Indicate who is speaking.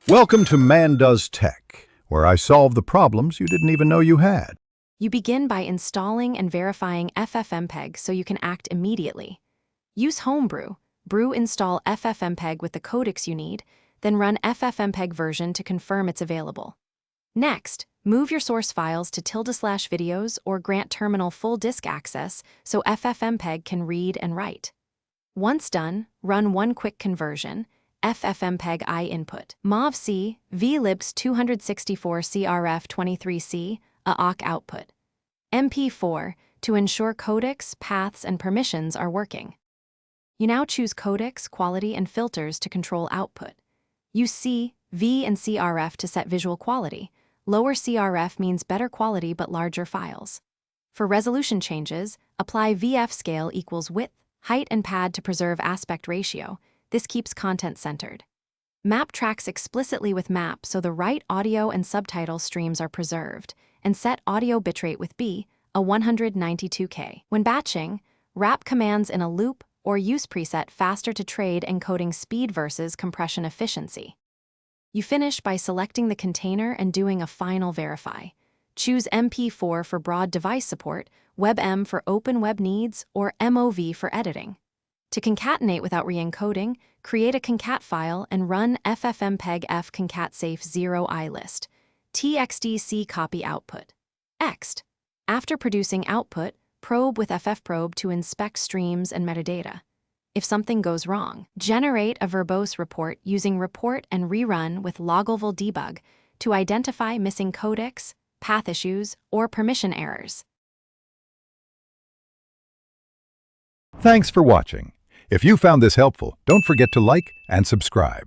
Speaker 1: Welcome to Man Does Tech, where I solve the problems you didn't even know you had.
Speaker 2: You begin by installing and verifying Ffmpeg so you can act immediately. Use Homebrew. Install Ffmpeg with the codecs you need, then run Ffmpeg version to confirm it's available. Next, move your source files to /videos or grant terminal full disk access so Ffmpeg can read and write. Once done, run one quick conversion, Ffmpeg I input, mov-c, vlibs 264 crf23c, a awk output. MP4, to ensure codecs, paths, and permissions are working. You now choose codecs, quality, and filters to control output. Use C, V, and CRF to set visual quality. Lower CRF means better quality but larger files. For resolution changes, apply VF scale equals width, height, and pad to preserve aspect ratio. This keeps content centered. Map tracks explicitly with map so the right audio and subtitle streams are preserved, and set audio bitrate with B, a 192K. When batching, wrap commands in a loop or use preset faster to trade encoding speed versus compression efficiency. You finish by selecting the container and doing a final verify. Choose MP4 for broad device support, WebM for open web needs, or MOV for editing. To concatenate without re-encoding, create a concat file and run ffmpeg f concat safe 0 ilist. txtc copy output. Ext. After producing output, probe with ffprobe to inspect streams and metadata. If something goes wrong, generate a verbose report using report and rerun with loglevel debug to identify missing codecs, path issues, or permission errors.
Speaker 1: Thanks for watching. If you found this helpful, don't forget to like and subscribe.